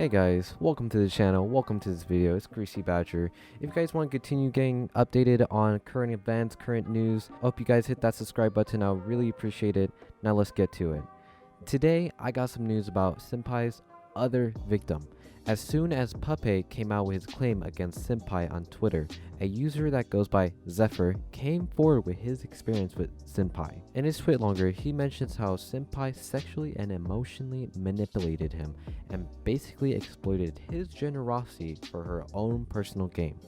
Hey guys, welcome to the channel, welcome to this video. It's Greasy Badger. If you guys want to continue getting updated on current events, current news, I hope you guys hit that subscribe button. I would really appreciate it. Now let's get to it. Today I got some news about Cinnpie's other victim. As soon as Puppet came out with his claim against Cinnpie on Twitter, a user that goes by Zephyr came forward with his experience with Cinnpie. In his tweet longer, he mentions how Cinnpie sexually and emotionally manipulated him and basically exploited his generosity for her own personal gain.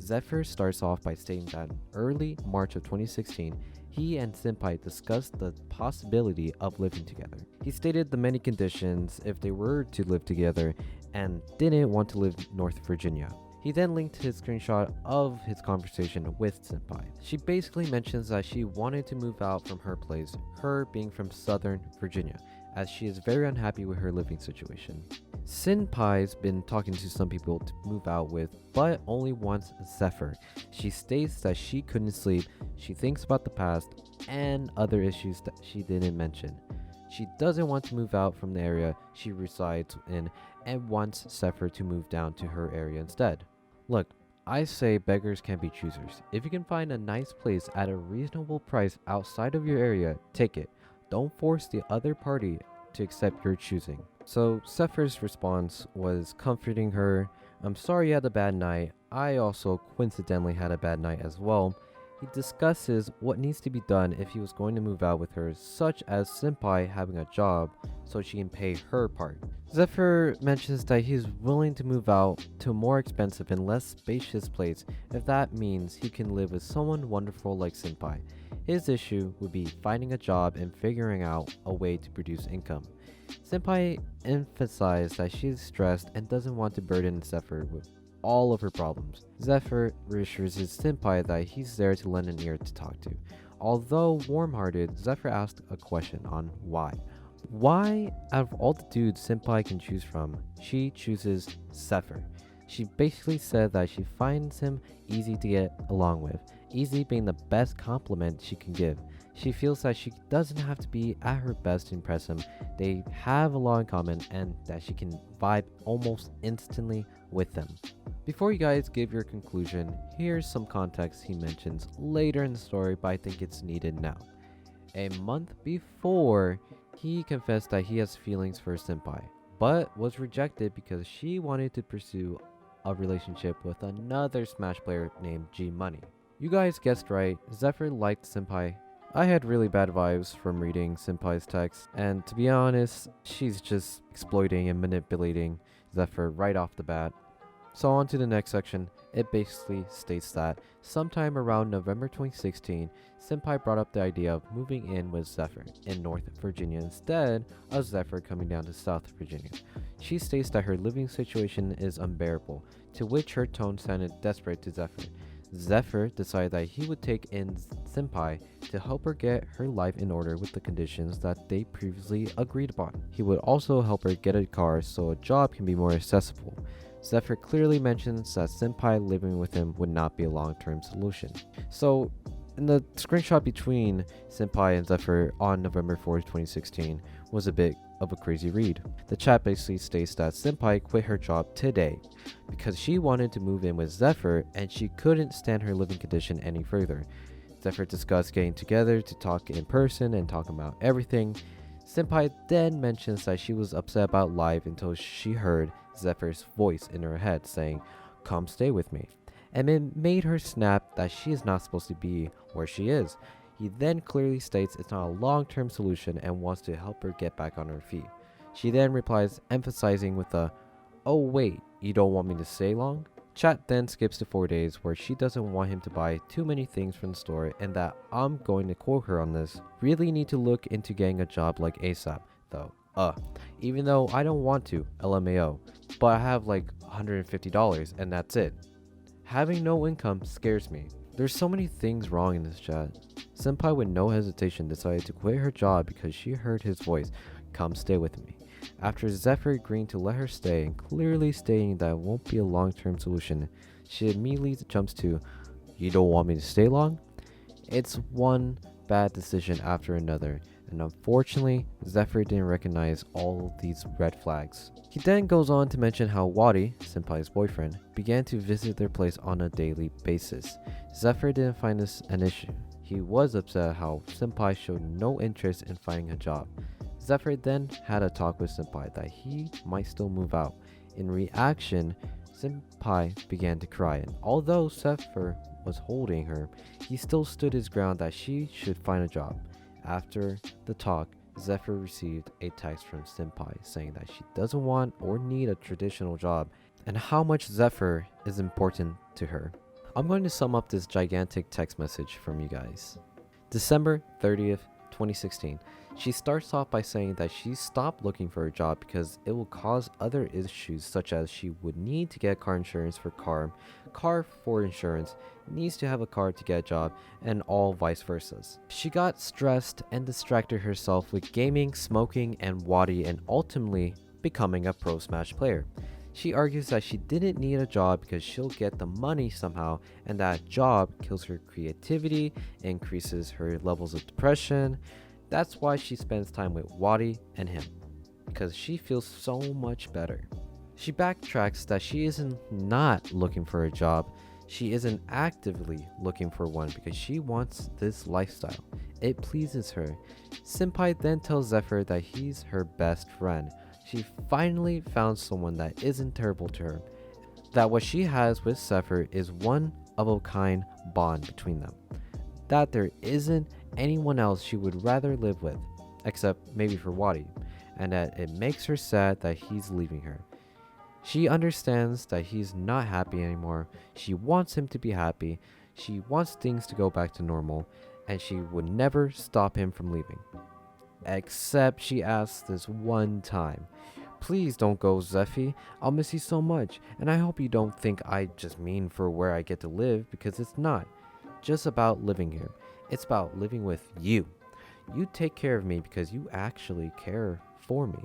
Zephyr starts off by stating that in early March of 2016, he and Cinnpie discussed the possibility of living together. He stated the many conditions if they were to live together and didn't want to live in North Virginia. He then linked his screenshot of his conversation with Cinnpie. She basically mentions that she wanted to move out from her place, her being from Southern Virginia, as she is very unhappy with her living situation. Cinnpie's been talking to some people to move out with, but only wants Zephyr. She states that she couldn't sleep, she thinks about the past, and other issues that she didn't mention. She doesn't want to move out from the area she resides in and wants Zephyr to move down to her area instead. Look, I say beggars can't be choosers. If you can find a nice place at a reasonable price outside of your area, take it. Don't force the other party to accept your choosing. So Zephyr's response was comforting her. I'm sorry you had a bad night. I also coincidentally had a bad night as well. He discusses what needs to be done if he was going to move out with her, such as Cinnpie having a job so she can pay her part. Zephyr mentions that he is willing to move out to a more expensive and less spacious place if that means he can live with someone wonderful like Cinnpie. His issue would be finding a job and figuring out a way to produce income. Cinnpie emphasized that she is stressed and doesn't want to burden Zephyr with all of her problems. Zephyr reassures his Cinnpie that he's there to lend an ear to talk to. Although warm-hearted, Zephyr asked a question on why. Why, out of all the dudes Cinnpie can choose from, she chooses Zephyr. She basically said that she finds him easy to get along with, easy being the best compliment she can give. She feels that she doesn't have to be at her best to impress him, they have a lot in common, and that she can vibe almost instantly with them. Before you guys give your conclusion, here's some context he mentions later in the story, but I think it's needed now. A month before, he confessed that he has feelings for Cinnpie, but was rejected because she wanted to pursue a relationship with another Smash player named G Money. You guys guessed right, Zephyr liked Cinnpie. I had really bad vibes from reading Cinnpie's text, and to be honest, she's just exploiting and manipulating Zephyr right off the bat. So on to the next section. It basically states that sometime around November 2016, Cinnpie brought up the idea of moving in with Zephyr in North Virginia instead of Zephyr coming down to South Virginia. She states that her living situation is unbearable, to which her tone sounded desperate to Zephyr. Zephyr decided that he would take in Cinnpie to help her get her life in order with the conditions that they previously agreed upon. He would also help her get a car so a job can be more accessible. Zephyr clearly mentions that Cinnpie living with him would not be a long-term solution. So, in the screenshot between Cinnpie and Zephyr on November 4th, 2016 was a bit of a crazy read. The chat basically states that Cinnpie quit her job today because she wanted to move in with Zephyr and she couldn't stand her living condition any further. Zephyr discussed getting together to talk in person and talk about everything. Cinnpie then mentions that she was upset about life until she heard Zephyr's voice in her head saying, "Come stay with me," and it made her snap that she is not supposed to be where she is. He then clearly states it's not a long-term solution and wants to help her get back on her feet. She then replies, emphasizing with a, "Oh wait, you don't want me to stay long?" Chat then skips to 4 days where she doesn't want him to buy too many things from the store and that I'm going to quote her on this, "Really need to look into getting a job like ASAP though. Even though I don't want to, LMAO, but I have like $150 and that's it. Having no income scares me." There's so many things wrong in this chat. Cinnpie with no hesitation decided to quit her job because she heard his voice, "Come stay with me." After Zephyr agreeing to let her stay and clearly stating that it won't be a long-term solution, she immediately jumps to, "You don't want me to stay long?" It's one bad decision after another. and unfortunately, Zephyr didn't recognize all these red flags. He then goes on to mention how Wadi, Cinnpie's boyfriend, began to visit their place on a daily basis. Zephyr didn't find this an issue. He was upset how Cinnpie showed no interest in finding a job. Zephyr then had a talk with Cinnpie that he might still move out. In reaction, Cinnpie began to cry, and although Zephyr was holding her, he still stood his ground that she should find a job. After the talk, Zephyr received a text from Cinnpie saying that she doesn't want or need a traditional job and how much Zephyr is important to her. I'm going to sum up this gigantic text message from you guys. December 30th, 2016. She starts off by saying that she stopped looking for a job because it will cause other issues, such as she would need to get car insurance for car for insurance, needs to have a car to get a job, and all vice versa. She got stressed and distracted herself with gaming, smoking, and Wadi, and ultimately becoming a pro Smash player. She argues that she didn't need a job because she'll get the money somehow, and that job kills her creativity, increases her levels of depression. That's why she spends time with Wadi and him, because she feels so much better. She backtracks that she isn't not looking for a job. She isn't actively looking for one because she wants this lifestyle. It pleases her. Cinnpie then tells Zephyr that he's her best friend. She finally found someone that isn't terrible to her. That what she has with Zephyr is one of a kind bond between them. That there isn't anyone else she would rather live with, except maybe for Wadi, and that it makes her sad that he's leaving her. She understands that he's not happy anymore. She wants him to be happy. She wants things to go back to normal, and she would never stop him from leaving. Except she asks this one time, "Please don't go, Zeffy. I'll miss you so much, and I hope you don't think I just mean for where I get to live, because it's not just about living here. It's about living with you. You take care of me because you actually care for me."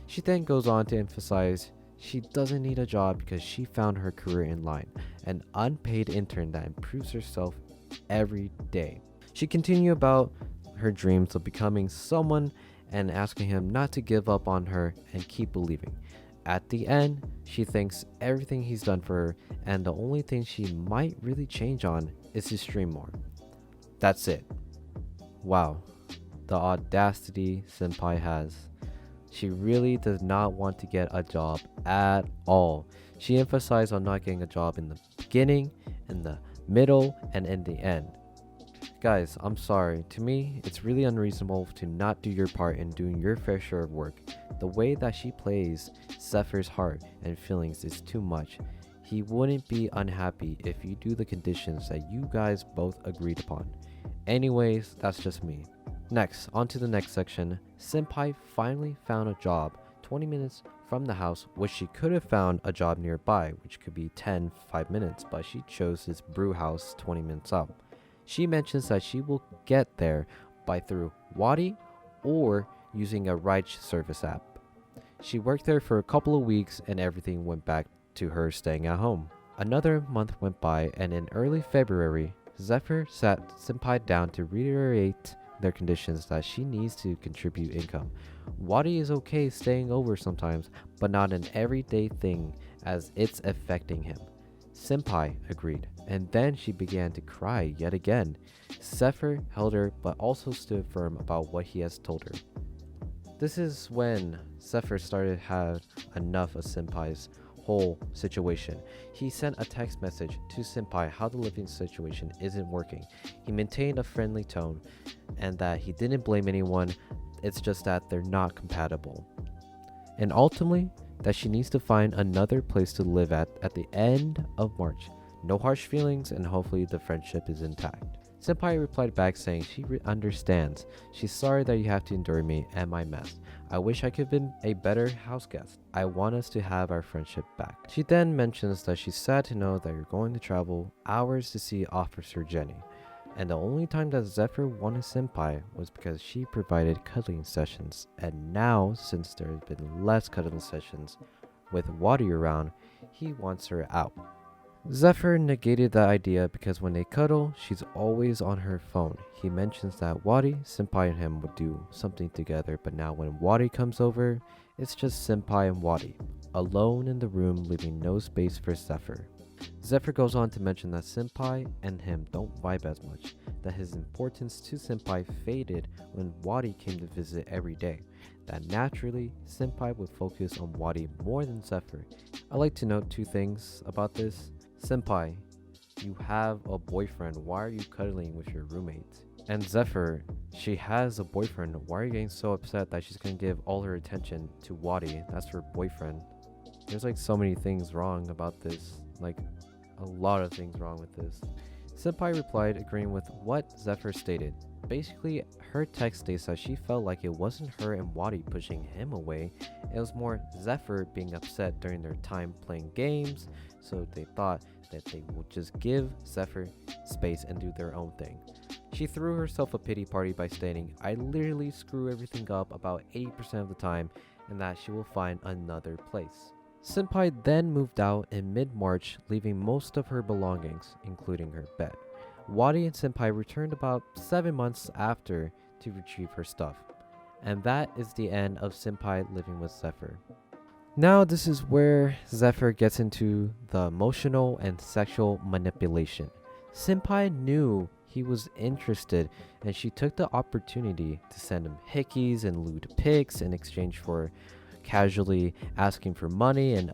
She then goes on to emphasize she doesn't need a job because she found her career in line, an unpaid intern that improves herself every day. She continued about her dreams of becoming someone and asking him not to give up on her and keep believing. At the end, she thanks everything he's done for her, and the only thing she might really change on is to stream more. That's it. Wow, the audacity Cinnpie has. She really does not want to get a job at all. She emphasized on not getting a job in the beginning, in the middle, and in the end. Guys, I'm sorry. To me, it's really unreasonable to not do your part in doing your fair share of work. The way that she plays Zephyr's heart and feelings is too much. He wouldn't be unhappy if you do the conditions that you guys both agreed upon. Anyways, that's just me. Next, on to the next section. Cinnpie finally found a job 20 minutes from the house, which she could have found a job nearby, which could be 5 minutes, but she chose this brew house 20 minutes out. She mentions that she will get there by through Wadi or using a ride service app. She worked there for a couple of weeks and everything went back to her staying at home. Another month went by, and in early February, Zephyr sat Cinnpie down to reiterate their conditions that she needs to contribute income. Wadi is okay staying over sometimes, but not an everyday thing as it's affecting him. Cinnpie agreed, and then she began to cry yet again. Zephyr held her, but also stood firm about what he has told her. This is when Zephyr started to have enough of Cinnpie's whole situation. He sent a text message to Cinnpie how the living situation isn't working. He maintained a friendly tone and that he didn't blame anyone, it's just that they're not compatible. And ultimately, that she needs to find another place to live at the end of March. No harsh feelings, and hopefully the friendship is intact. Cinnpie replied back saying she understands. She's sorry that you have to endure me and my mess. I wish I could have been a better house guest. I want us to have our friendship back. She then mentions that she's sad to know that you're going to travel hours to see Officer Jenny. And the only time that Zephyr wanted Cinnpie was because she provided cuddling sessions. And now, since there have been less cuddling sessions with Wadi around, he wants her out. Zephyr negated that idea because when they cuddle, she's always on her phone. He mentions that Wadi, Cinnpie, and him would do something together, but now when Wadi comes over, it's just Cinnpie and Wadi, alone in the room, leaving no space for Zephyr. Zephyr goes on to mention that Cinnpie and him don't vibe as much, that his importance to Cinnpie faded when Wadi came to visit every day, that naturally Cinnpie would focus on Wadi more than Zephyr. I like to note two things about this. Cinnpie, you have a boyfriend, why are you cuddling with your roommate? And Zephyr, she has a boyfriend, why are you getting so upset that she's gonna give all her attention to Wadi? That's her boyfriend. There's like so many things wrong about this, like a lot of things wrong with this. Cinnpie replied, agreeing with what Zephyr stated. Basically, her text states that she felt like it wasn't her and Wadi pushing him away, it was more Zephyr being upset during their time playing games, so they thought that they would just give Zephyr space and do their own thing. She threw herself a pity party by stating, I literally screw everything up about 80% of the time, and that she will find another place. Cinnpie then moved out in mid-March, leaving most of her belongings, including her bed. Wadi and Cinnpie returned about 7 months after to retrieve her stuff. And that is the end of Cinnpie living with Zephyr. Now this is where Zephyr gets into the emotional and sexual manipulation. Cinnpie knew he was interested, and she took the opportunity to send him hickeys and lewd pics in exchange for casually asking for money and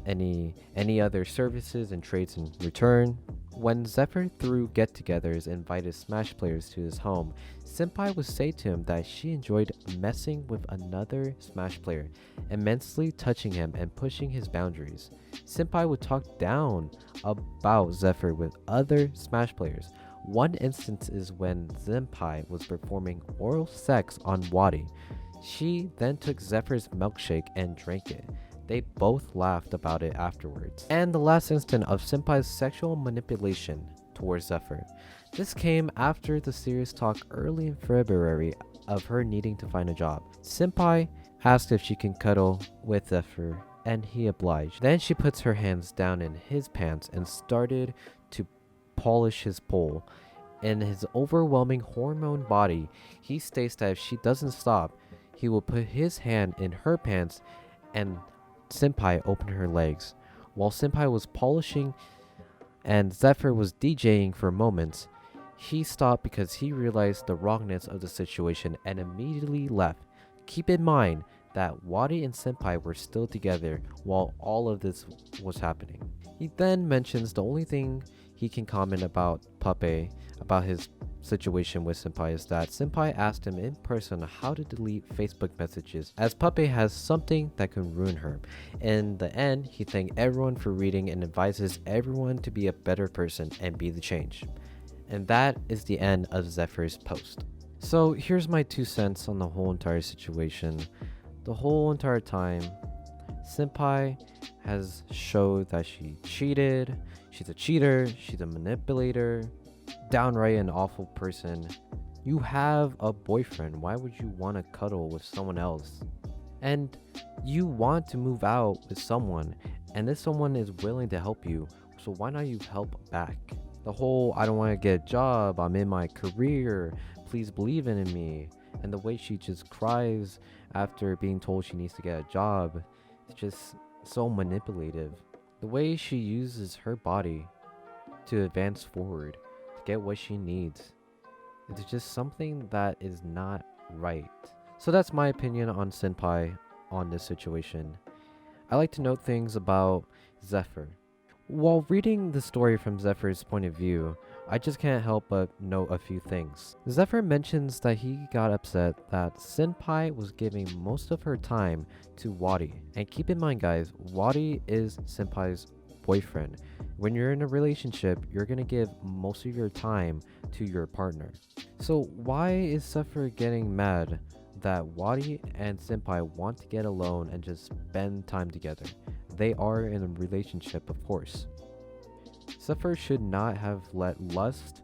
any other services and trades in return. When Zephyr threw get-togethers and invited Smash players to his home, Cinnpie would say to him that she enjoyed messing with another Smash player, immensely touching him and pushing his boundaries. Cinnpie would talk down about Zephyr with other Smash players. One instance is when Cinnpie was performing oral sex on Wadi. She then took Zephyr's milkshake and drank it. They both laughed about it afterwards. And the last instant of Cinnpie's sexual manipulation towards Zephyr. This came after the serious talk early in February of her needing to find a job. Cinnpie asked if she can cuddle with Zephyr, and he obliged. Then she puts her hands down in his pants and started to polish his pole. In his overwhelming hormone body, he states that if she doesn't stop, he will put his hand in her pants and Cinnpie opened her legs. While Cinnpie was polishing and Zephyr was DJing for moments, he stopped because he realized the wrongness of the situation and immediately left. Keep in mind that Wadi and Cinnpie were still together while all of this was happening. He then mentions the only thing he can comment about Puppet, about his situation with Cinnpie, is that Cinnpie asked him in person how to delete Facebook messages, as Puppet has something that can ruin her. In the end, he thanked everyone for reading and advises everyone to be a better person and be the change. And that is the end of Zephyr's post. So here's my 2 cents on the whole entire situation. The whole entire time, Cinnpie has showed that she cheated, she's a cheater, she's a manipulator, downright an awful person. You have a boyfriend, why would you want to cuddle with someone else? And you want to move out with someone, and this someone is willing to help you, so why not you help back? The whole I don't want to get a job, I'm in my career, please believe in me, and the way she just cries after being told she needs to get a job, it's just so manipulative. The way she uses her body to advance forward, to get what she needs, it's just something that is not right. So that's my opinion on Cinnpie on this situation. I like to note things about Zephyr. While reading the story from Zephyr's point of view, I just can't help but note a few things. Zephyr mentions that he got upset that Cinnpie was giving most of her time to Wadi. And keep in mind guys, Wadi is Cinnpie's boyfriend. When you're in a relationship, you're gonna give most of your time to your partner. So why is Zephyr getting mad that Wadi and Cinnpie want to get alone and just spend time together? They are in a relationship, of course. Zephyr should not have let lust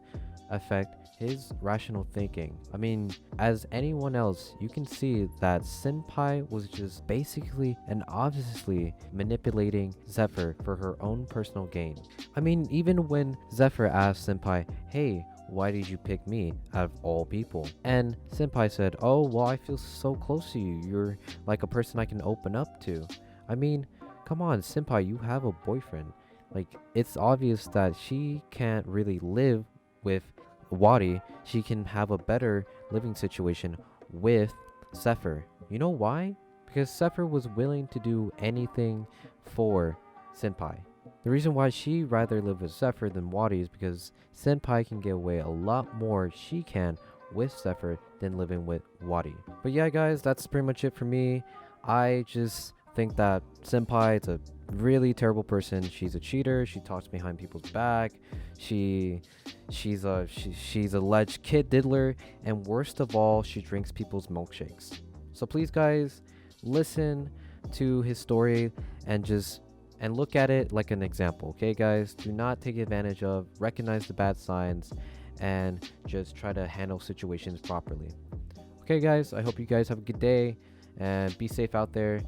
affect his rational thinking. I mean, as anyone else, you can see that Cinnpie was just basically and obviously manipulating Zephyr for her own personal gain. I mean, even when Zephyr asked Cinnpie, hey, why did you pick me out of all people? And Cinnpie said, oh, well, I feel so close to you. You're like a person I can open up to. I mean, come on, Cinnpie, you have a boyfriend. Like, it's obvious that she can't really live with Wadi. She can have a better living situation with Zephyr. You know why? Because Zephyr was willing to do anything for Cinnpie. The reason why she rather live with Zephyr than Wadi is because Cinnpie can get away a lot more she can with Zephyr than living with Wadi. But yeah, guys, that's pretty much it for me. I just think that Cinnpie is a really terrible person. She's a cheater. She talks behind people's back. She's a alleged kid diddler, and worst of all, she drinks people's milkshakes. So please, guys, listen to his story and look at it like an example. Okay, guys, do not take advantage of. Recognize the bad signs, and just try to handle situations properly. Okay, guys, I hope you guys have a good day and be safe out there.